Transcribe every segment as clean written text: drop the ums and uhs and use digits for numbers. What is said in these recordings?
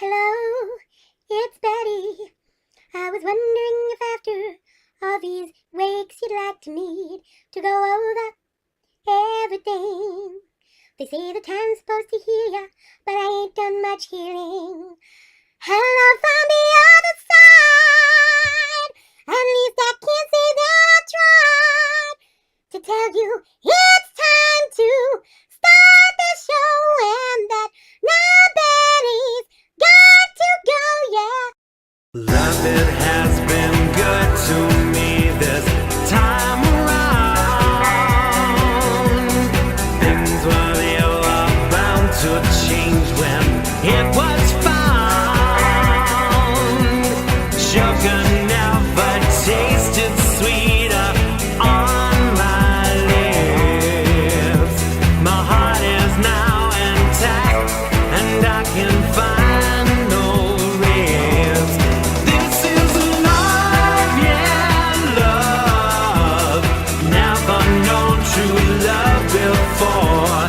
Hello, it's Betty. I was wondering if after all these wakes you'd like to meet to go over everything. They say the time's supposed to heal ya, but I ain't done much healing. Hello from the other side. At least I can say that I tried to tell you it's time to start the show and that now Betty's got to go, yeah. Love, it has been good to me this time around. Things were bound to change when it was found. Sugar never tasted sweeter on my lips. My heart is now intact and I can find no ribs. This is love, yeah, love. Never known true love before.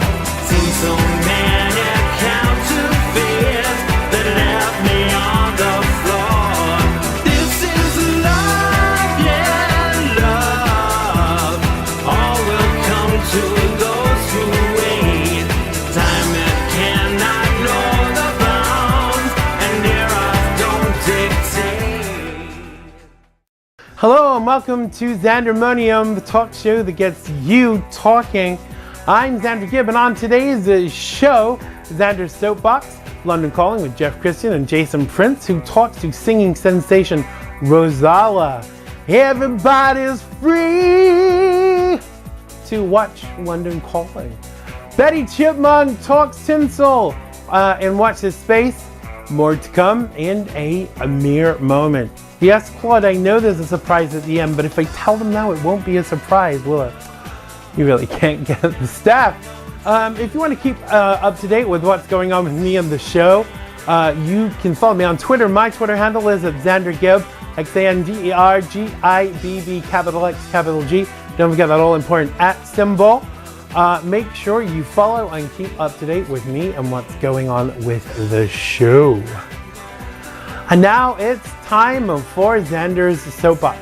Seen so many counterfeits that left me on the floor. This is love, yeah, love. All will come to those who wait. Time it cannot know the bounds, and eras don't dictate. Hello and welcome to Xandermonium, the talk show that gets you talking. I'm Xander Gibb, and on today's show, Xander's Soapbox, London Calling with Jeff Kristian and Jason Prince, who talks to singing sensation Rozalla. Everybody's free to watch London Calling. Betty Chipmonk talks tinsel and watch this space. More to come in a mere moment. Yes, Claude, I know there's a surprise at the end, but if I tell them now, it won't be a surprise, will it? You really can't get the staff. If you want to keep up to date with what's going on with me on the show, you can follow me on Twitter. My Twitter handle is at Xander Gibb, XanderGibb, capital X, capital G. Don't forget that all important @ symbol. Make sure you follow and keep up to date with me and what's going on with the show. And now it's time for Xander's Soapbox.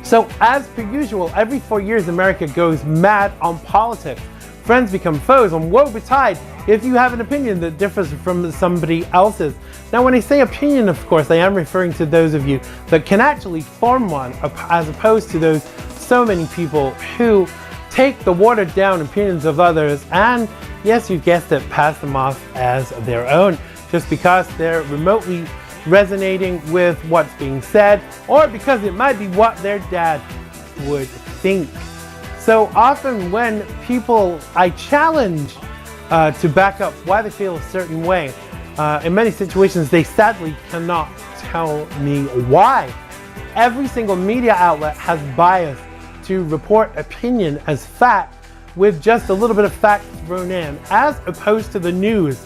So, as per usual, every 4 years America goes mad on politics. Friends become foes, and woe betide if you have an opinion that differs from somebody else's. Now, when I say opinion, of course, I am referring to those of you that can actually form one, as opposed to those so many people who take the watered down opinions of others and, yes, you've guessed it, pass them off as their own, just because they're remotely resonating with what's being said, or because it might be what their dad would think. So often when people I challenge to back up why they feel a certain way, in many situations they sadly cannot tell me why. Every single media outlet has bias to report opinion as fact with just a little bit of fact thrown in, as opposed to the news,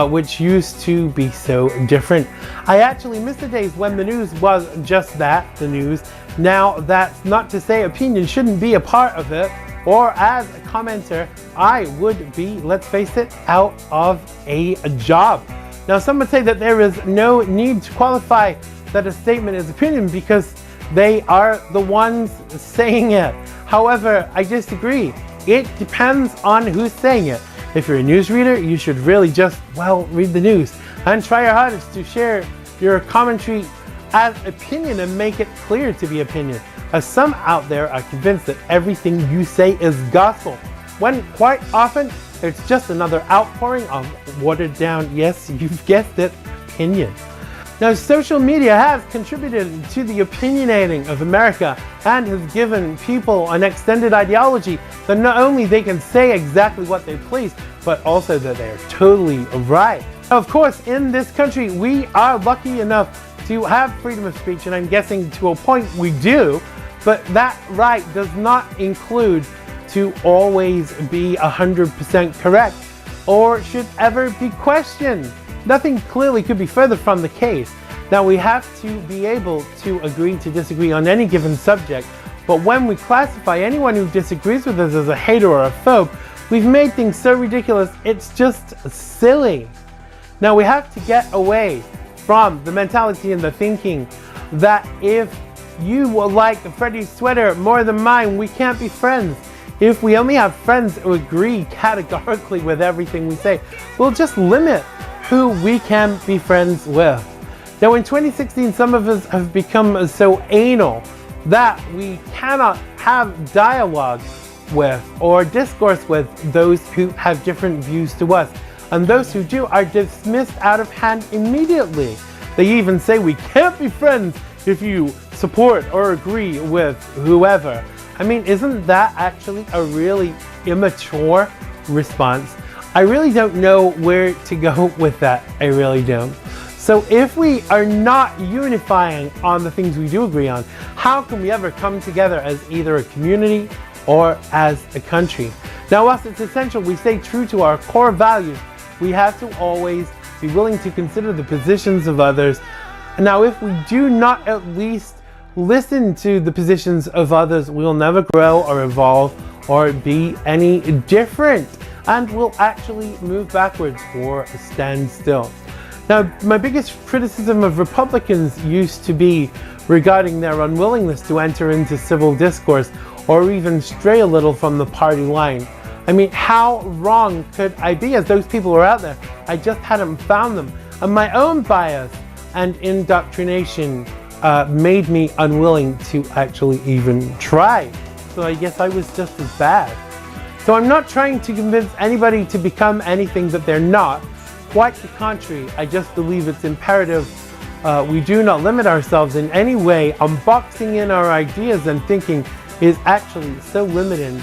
which used to be so different. I actually miss the days when the news was just that, the news. Now, that's not to say opinion shouldn't be a part of it, or as a commenter, I would be, let's face it, out of a job. Now, some would say that there is no need to qualify that a statement is opinion because they are the ones saying it. However, I disagree. It depends on who's saying it. If you're a newsreader, you should really just, well, read the news and try your hardest to share your commentary as opinion and make it clear to be opinion. As some out there are convinced that everything you say is gospel, when quite often it's just another outpouring of watered down, yes, you've guessed it, opinion. Now, social media has contributed to the opinionating of America and has given people an extended ideology that not only they can say exactly what they please, but also that they are totally right. Now, of course, in this country, we are lucky enough to have freedom of speech, and I'm guessing to a point we do, but that right does not include to always be 100% correct. or should ever be questioned. Nothing clearly could be further from the case. Now, we have to be able to agree to disagree on any given subject, but when we classify anyone who disagrees with us as a hater or a phobe, we've made things so ridiculous, it's just silly. Now, we have to get away from the mentality and the thinking that if you will like Freddie's sweater more than mine, we can't be friends. If we only have friends who agree categorically with everything we say, we'll just limit who we can be friends with. Now, in 2016, some of us have become so anal that we cannot have dialogue with or discourse with those who have different views to us. And those who do are dismissed out of hand immediately. They even say we can't be friends if you support or agree with whoever. I mean, isn't that actually a really immature response? I really don't know where to go with that. I really don't. So if we are not unifying on the things we do agree on, how can we ever come together as either a community or as a country? Now, whilst it's essential we stay true to our core values, we have to always be willing to consider the positions of others. Now, if we do not at least listen to the positions of others, we will never grow or evolve or be any different, and we'll actually move backwards or stand still. Now, my biggest criticism of Republicans used to be regarding their unwillingness to enter into civil discourse or even stray a little from the party line. I mean, how wrong could I be, as those people are out there? I just hadn't found them. And my own bias and indoctrination made me unwilling to actually even try. So I guess I was just as bad. So I'm not trying to convince anybody to become anything that they're not. Quite the contrary, I just believe it's imperative we do not limit ourselves in any way. Unboxing in our ideas and thinking is actually so limiting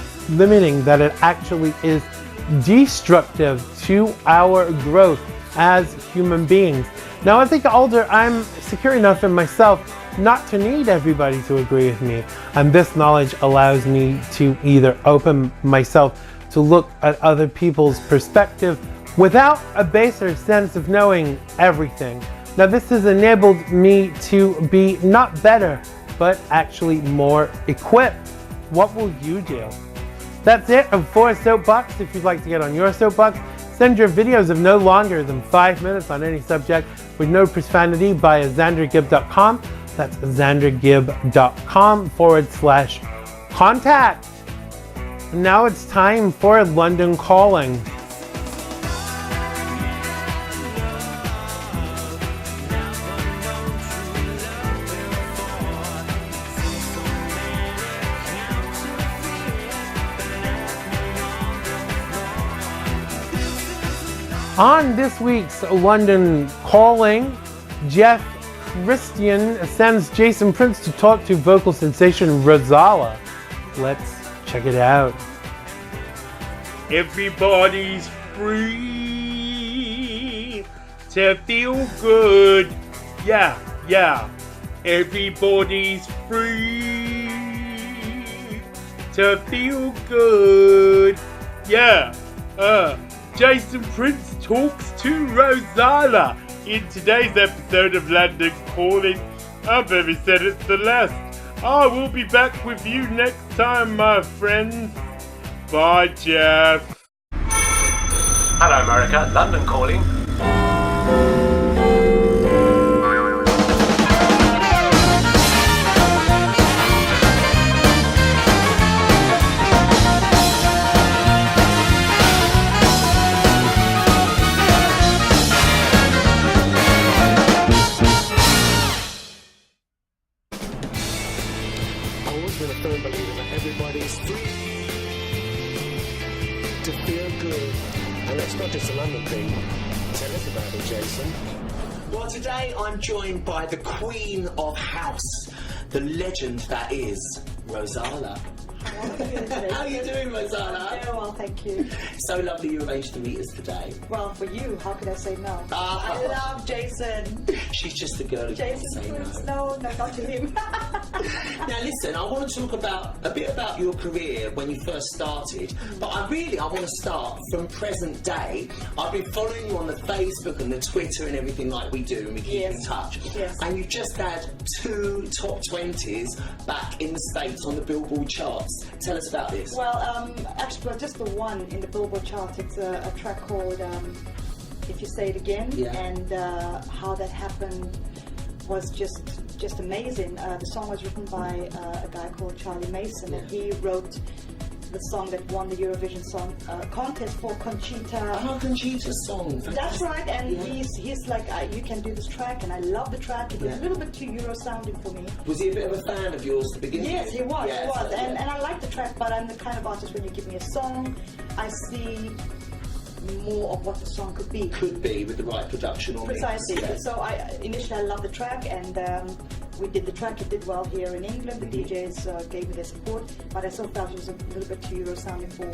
that it actually is destructive to our growth as human beings. Now, as I get older, I'm secure enough in myself not to need everybody to agree with me, and this knowledge allows me to either open myself to look at other people's perspective without a baser sense of knowing everything. Now, this has enabled me to be not better, but actually more equipped. What will you do? That's it for Soapbox. If you'd like to get on your soapbox, send your videos of no longer than 5 minutes on any subject with no profanity via Xandergibb.com. That's Xandergibb.com/contact. Now it's time for London Calling. On this week's London Calling, Kristian sends Jason Prince to talk to vocal sensation Rozalla. Let's check it out. Everybody's free to feel good. Yeah. Everybody's free to feel good. Yeah. Jason Prince talks to Rozalla in today's episode of London Calling. I'm very sad it's the last. I will be back with you next time, my friends. Bye, Jeff. Hello, America. London Calling. Everybody's free to feel good. And it's not just a London thing. Tell us about it, Jason. Well, today I'm joined by the Queen of House, the legend that is Rozalla. How are you today? How are you doing, Rozalla? Very well, thank you. So lovely you arranged to meet us today. Well, for you, how could I say no? Ah. I love Jason. She's just a girl who can't Jason say Prince. no. No, not to him. Now listen, I want to talk a bit about your career when you first started, but I want to start from present day. I've been following you on the Facebook and the Twitter and everything like we do, and we keep in touch. Yes. And you've just had 2 top 20s back in the States on the Billboard charts. Tell us about this. Well, actually, just the one in the Billboard chart. It's a track called If You Say It Again, and how that happened was just amazing. The song was written by a guy called Charlie Mason, and he wrote the song that won the Eurovision Song Contest for Conchita. Oh, Conchita's song. That's right, and he's like, you can do this track, and I love the track. It was a little bit too Euro sounding for me. Was he a bit of a fan of yours to begin with? Yes, he was. And I like the track, but I'm the kind of artist when you give me a song, I see more of what the song could be. Could be with the right production or precisely. mix. Yeah. So initially I loved the track, and we did the track. It did well here in England. The DJs gave me their support, but I still felt it was a little bit too Euro sounding for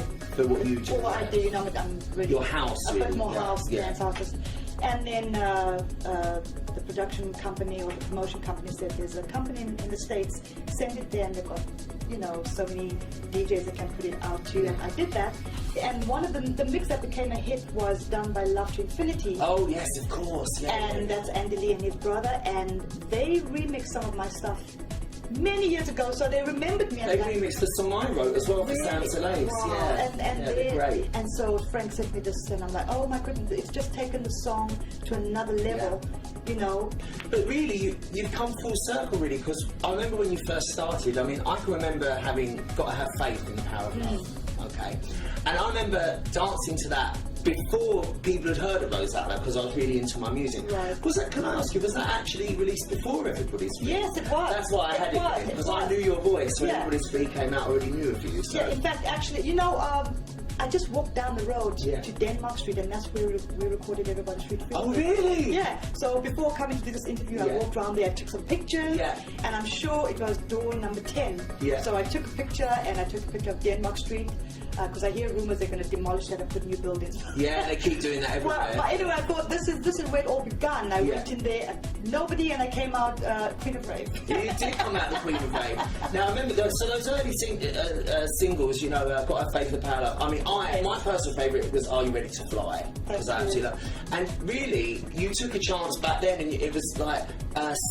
what you do. For what I do, you know, I'm really your house, a bit really. more house dance artist. And then the production company or the promotion company said there's a company in the States, send it there, and they've got, you know, so many DJs that can put it out to. And I did that. And one of the mix that became a hit was done by Love to Infinity. Oh yes, of course. Yeah, and that's Andy Lee and his brother, and they remixed some of my stuff many years ago, so they remembered me. They remixed the song I wrote as well for Sam Soleil's. Wow. And they're great. And so Frank sent me this, and I'm like, oh my goodness, it's just taken the song to another level. You know. But really, you've come full circle, really, because I remember when you first started. I mean, I can remember having got to have faith in the power of love. Okay, and I remember dancing to that before people had heard of Rozalla, because I was really into my music. Right. Was that? Can I ask you? Was that actually released before Everybody's Free? Yes, it was. That's why I had it because I knew your voice when Everybody's Free came out. I already knew of you. So. Yeah, in fact, actually, you know, I just walked down the road to Denmark Street, and that's where we recorded Everybody's Free. Oh, really? Yeah. So before coming to do this interview, I walked around there, I took some pictures, and I'm sure it was door number 10. Yeah. So I took a picture, and I took a picture of Denmark Street, because I hear rumors they're going to demolish that and put new buildings. Yeah, they keep doing that everywhere. Well, but anyway, I thought this is where it all began. I went in there, nobody, and I came out Queen of Rave. You did come out the Queen of Rave. Now, I remember those early singles, you know, Got Have Faith in the Power of Love. I mean, my personal favourite was Are You Ready to Fly? Because I absolutely love. And really, you took a chance back then, and it was like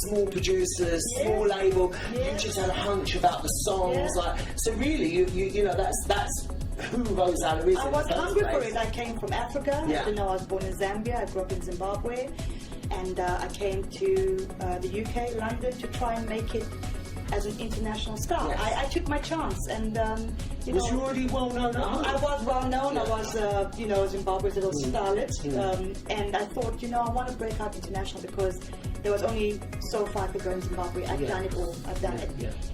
small producers, small label. You just had a hunch about the songs, like so. Really, you know, that's who Rozalla is. I was hungry for it. I came from Africa. You know, I was born in Zambia. I grew up in Zimbabwe, and I came to the UK, London, to try and make it as an international star. I took my chance, and you know, was you already well known? I was well known. I was, you know, Zimbabwe's little starlet, and I thought, you know, I want to break out international because there was only so far I could go in Zimbabwe. I've done it all. I've done it,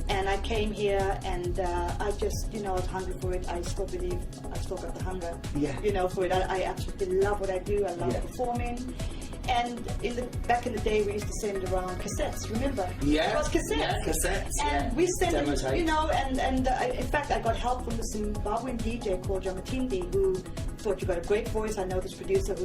and I came here, and I just, you know, I was hungry for it. I still believe I still got the hunger, you know, for it. I absolutely love what I do. I love performing. And back in the day, we used to send around cassettes. Remember? Yeah. It was cassettes. Yeah, cassettes. And we sent it, you know. And in fact, I got help from this Zimbabwean DJ called Jamatindi, who thought you got a great voice. I know this producer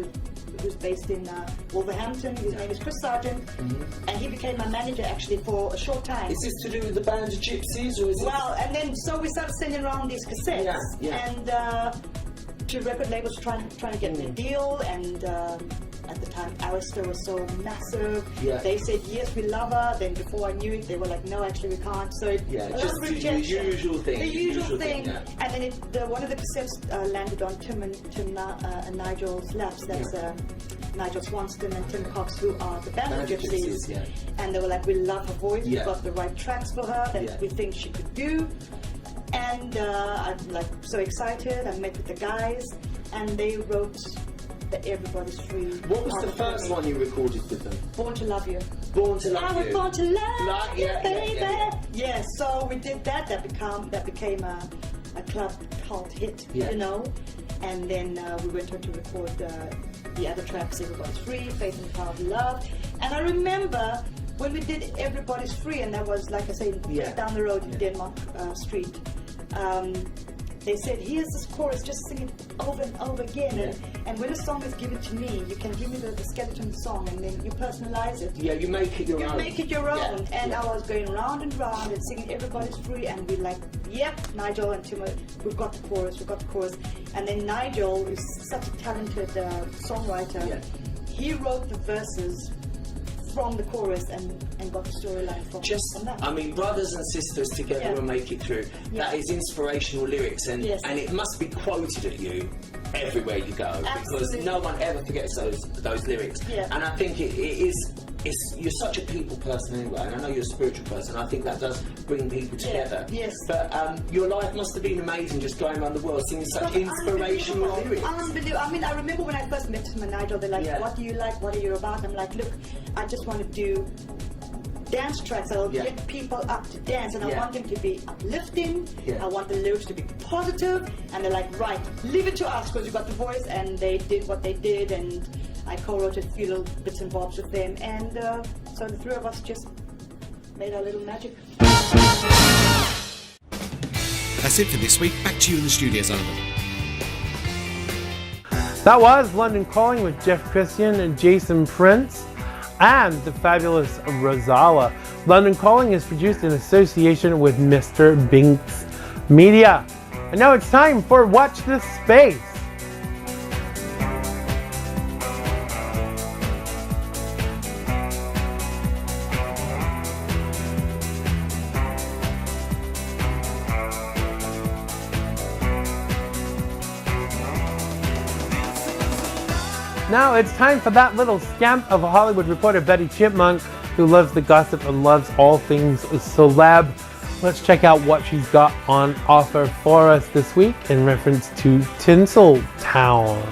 who's based in Wolverhampton. His name is Chris Sargent, and he became my manager actually for a short time. Is this to do with the band of Gypsies, or is it? Well, and then so we started sending around these cassettes, and to record labels trying to get a deal, and. At the time, Arista was so massive. They said, yes, we love her. Then before I knew it, they were like, no, actually we can't. So just the usual thing. The usual thing. And then one of the cassettes landed on Tim and Nigel's laps. That's Nigel Swanston and Tim Cox, who are the band of Gypsies. And they were like, we love her voice. We've got the right tracks for her that we think she could do. And I'm like so excited. I met with the guys, and they wrote that Everybody's Free. What was the first one you recorded with them? Born to Love You. Born to Love You. I was born to love you, baby. Yeah. So we did that. That became a club cult hit, you know. And then we went on to record the other tracks, Everybody's Free, Faith in the Power of Love. And I remember when we did Everybody's Free, and that was, like I say, just down the road in Denmark Street. they said, here's this chorus, just sing it over and over again. And when a song is given to me, you can give me the skeleton song and then you personalize it. Yeah, you make it your own. You make it your own. Yeah. And I was going round and round and singing Everybody's Free, and we're like, yep, Nigel and Timo, we've got the chorus. And then Nigel is such a talented songwriter. Yeah. He wrote the verses from the chorus and got the storyline from that. I mean, brothers and sisters together will make it through. Yeah. That is inspirational lyrics, and it must be quoted at you everywhere you go. Absolutely. Because no one ever forgets those lyrics. Yeah. And I think you're such a people person anyway, and I know you're a spiritual person. I think that does bring people together. Yes. But your life must have been amazing, just going around the world singing such inspirational lyrics. Unbelievable. I mean, I remember when I first met him and Nigel, they're like, what do you like? What are you about? I'm like, look, I just want to do dance tracks. I'll get people up to dance, and I want them to be uplifting. I want the lyrics to be positive. And they're like, right, leave it to us because you got the voice. And they did what they did, and I co-wrote a few little bits and bobs with them, and so the three of us just made our little magic. That's it for this week. Back to you in the studio, Xander. That was London Calling with Jeff Kristian and Jason Prince and the fabulous Rozalla. London Calling is produced in association with Mr. Binks Media. And now it's time for Watch This Space. Now it's time for that little scamp of a Hollywood reporter, Betty Chipmonk, who loves the gossip and loves all things celeb. Let's check out what she's got on offer for us this week in reference to Tinseltown.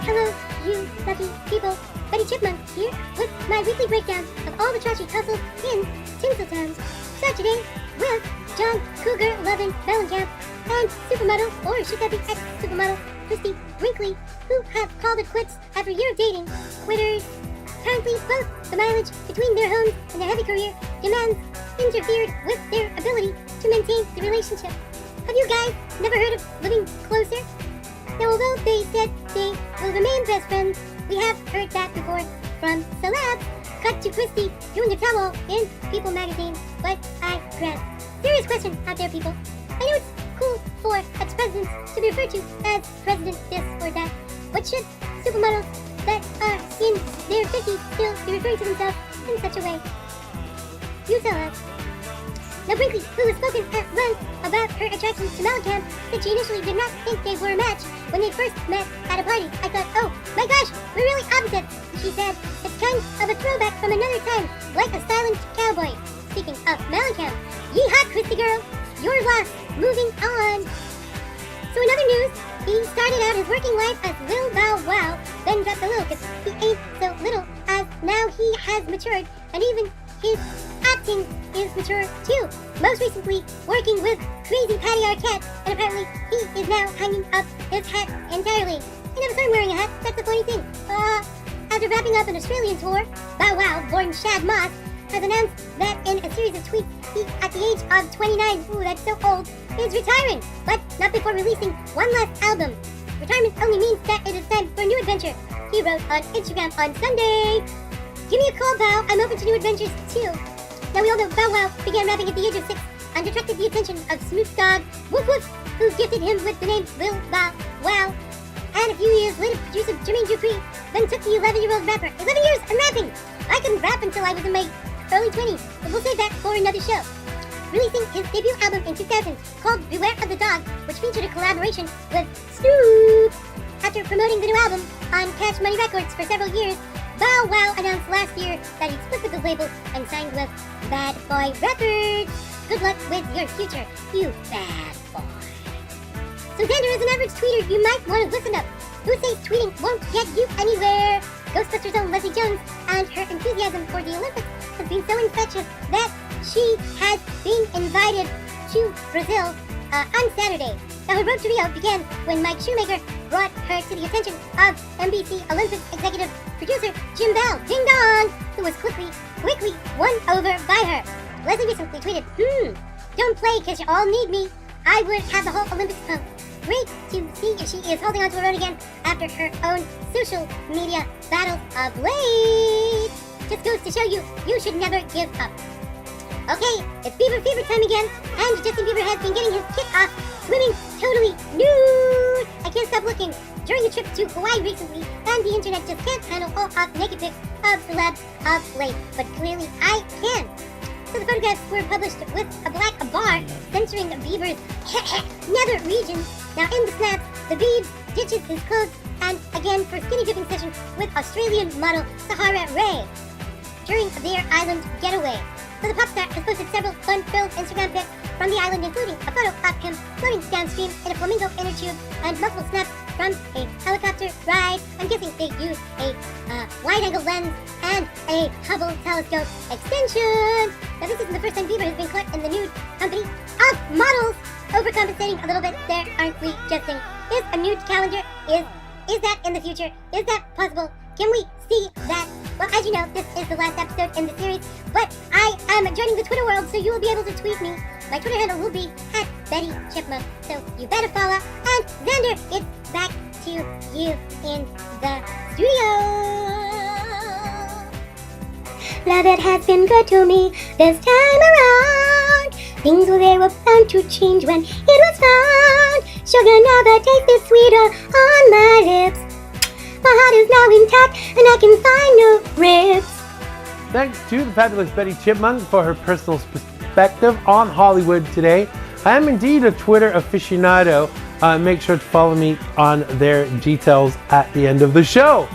Hello, you lucky people. Betty Chipmonk here with my weekly breakdown of all the trashy hustles in Tinseltown. Start today with John Cougar Lovin' Mellencamp and supermodel, or should that be ex-supermodel, Christy Brinkley, who have called it quits after a year of dating. Quitters. Currently, both the mileage between their homes and their heavy career demands interfered with their ability to maintain the relationship. Have you guys never heard of living closer? Now, although they said they will remain best friends, we have heard that before from celebs. Cut to Christy doing a tell-all in People magazine, but I digress. Serious question out there, people. I know it's cool for ex-presidents to be referred to as President this or that, but should supermodels that are in their 50s still be referring to themselves in such a way? You tell us. Now Brinkley, who has spoken at length about her attraction to Mellencamp, said she initially did not think they were a match when they first met at a party. I thought, oh my gosh, we're really opposites, she said. It's kind of a throwback from another time, like a silent cowboy. Speaking of Mellencamp, yeehaw, Christy girl, your loss. Moving on. So in other news, he started out his working life as Lil Bow Wow, then dropped a little because he ain't so little, as now he has matured, and even his acting is mature too. Most recently, working with Crazy Patty Arquette, and apparently he is now hanging up his hat entirely. He never saw him wearing a hat, that's the funny thing. After wrapping up an Australian tour, Bow Wow, born Shad Moss, has announced that in a series of tweets, he, at the age of 29, ooh, that's so old, is retiring, but not before releasing one last album. Retirement only means that it is time for a new adventure, he wrote on Instagram on Sunday. Give me a call, Bow, I'm open to new adventures too. Now we all know Bow Wow began rapping at the age of 6 and attracted the attention of Snoop Dogg, Woof Woof, who gifted him with the name Lil Bow Wow. And a few years later, producer Jermaine Dupri then took the 11-year-old rapper 11 years and rapping. I couldn't rap until I was in my early 20s, but we'll save that for another show. Releasing his debut album in 2000 called Beware of the Dog, which featured a collaboration with Snoop. After promoting the new album on Cash Money Records for several years, Bow Wow announced last year that he split with the label and signed with Bad Boy Records. Good luck with your future, you bad boy. So Xander is an average tweeter you might want to listen up. Who says tweeting won't get you anywhere? Ghostbusters' own Leslie Jones and her enthusiasm for the Olympics has been so infectious that she has been invited to Brazil on Saturday. Now her road to Rio began when Mike Shoemaker brought her to the attention of NBC Olympics executive producer Jim Bell, Ding Dong, who was quickly won over by her. Leslie recently tweeted, don't play because you all need me. I would have the whole Olympics pump. Great to see if she is holding on to her own again after her own social media battles of late. Just goes to show you, you should never give up. Okay, it's Bieber fever time again, and Justin Bieber has been getting his kick off swimming totally nude. I can't stop looking during a trip to Hawaii recently, and the internet just can't handle all hot naked pics of celebs of late, but clearly I can. So the photographs were published with a black bar censoring Bieber's nether region. Now in the snaps, the Biebs ditches his clothes and again for skinny dipping session with Australian model Sahara Ray during their island getaway. So the pop star has posted several fun-filled Instagram pics from the island, including a photo of him floating downstream in a flamingo inner tube and multiple snaps from a helicopter ride. I'm guessing they used a wide-angle lens and a Hubble telescope extension. Now this isn't the first time Bieber has been caught in the nude company of models. Overcompensating a little bit there, aren't we, Justin? Is a nude calendar, is that in the future? Is that possible? Can we see that? Well, as you know, this is the last episode in the series, but I am joining the Twitter world, so you will be able to tweet me. My Twitter handle will be @BettyChipmonk, so you better follow. And Xander, it's back to you in the studio. Love, it has been good to me this time around. Things they were bound to change when it was found. Sugar never tasted sweeter on my lips. My heart is now intact and I can find no ribs. Thanks to the fabulous Betty Chipmonk for her personal perspective on Hollywood today. I am indeed a Twitter aficionado. Make sure to follow me on their details at the end of the show.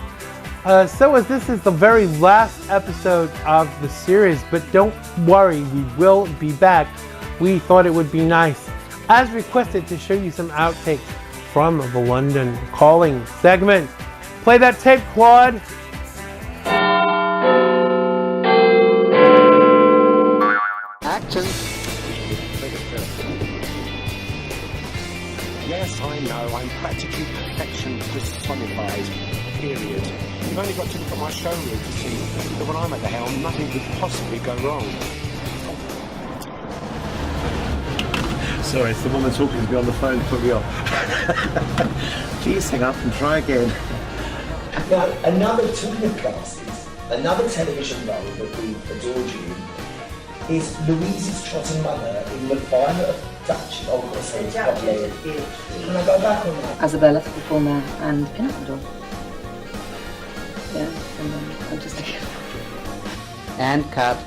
So as this is the very last episode of the series, but don't worry, we will be back. We thought it would be nice, as requested, to show you some outtakes from the London Calling segment. Play that tape, Claude. Action. Yes, I know, I'm practically perfection personified. Period. You've only got to look at my showroom to see that when I'm at the helm, nothing could possibly go wrong. Sorry, it's the woman talking to me on the phone to put me off. Please hang up and try again. Now, talking of classes, another television role that we adored you is Louise's trotting mother in The Violet of Dutch. Oh, God, sorry, it's probably. Can I go back on that? Isabella, the performer, and Pinup Doll. Yeah, and then I'm just like... And cut.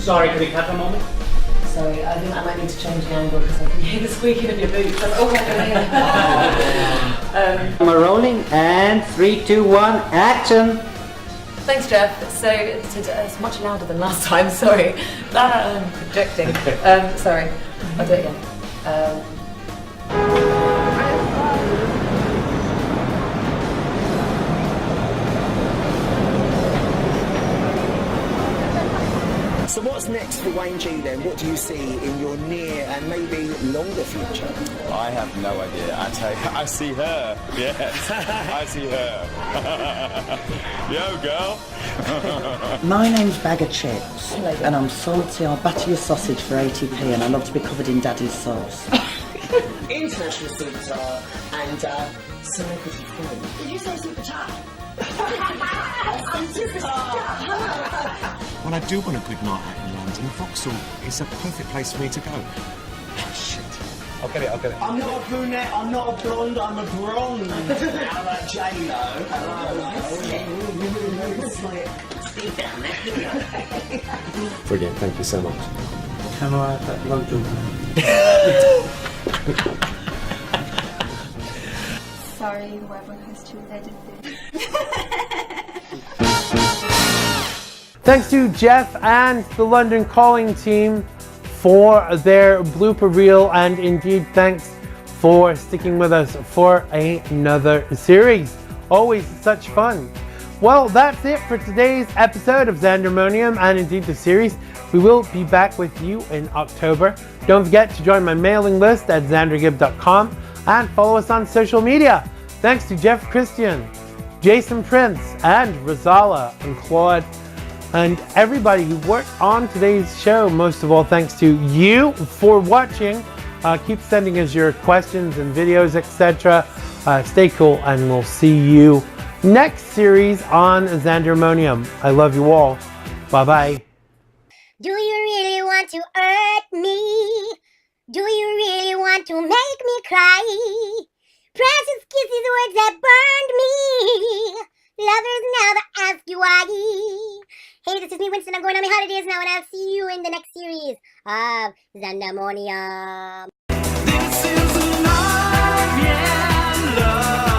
Sorry, can we cut a moment? Sorry, I think I might need to change the angle because I can hear the squeaking of your boots. That's all I can hear. We're rolling, and 3, 2, 1, action! Thanks, Jeff. So it's much louder than last time. Sorry, I'm projecting. Sorry, I'll do it again. So what's next for Wayne G then? What do you see in your near and maybe longer future? I have no idea. I tell you, I see her. Yes, I see her. Yo, girl. My name's Bag of Chips, and I'm salty. I'll batter your sausage for 80p, and I love to be covered in Daddy's sauce. International superstar and celebrity friend. Did you say superstar? When I do want a good night out in London, Vauxhall is a perfect place for me to go. Shit. I'll get it. I'm not a brunette, I'm not a blonde, I'm a blonde. I'm like J-Lo. Brilliant, thank you so much. Can I have that London? Sorry, whoever has to edit this. Thanks to Jeff and the London Calling team for their blooper reel, and indeed thanks for sticking with us for another series. Always such fun. Well, that's it for today's episode of Xandermonium and indeed the series. We will be back with you in October. Don't forget to join my mailing list at xandergibb.com and follow us on social media. Thanks to Jeff Kristian, Jason Prince, and Rozalla and Claude, and everybody who worked on today's show. Most of all, thanks to you for watching. Keep sending us your questions and videos, etc. Stay cool, and we'll see you next series on Xandermonium. I love you all. Bye-bye. Do you really want to hurt me? Do you really want to make me cry? Precious kisses, words that burned me. Lovers never ask you why. Hey, this is me, Winston. I'm going on my holidays now, and I'll see you in the next series of Xandermonium. This is love, yeah, love.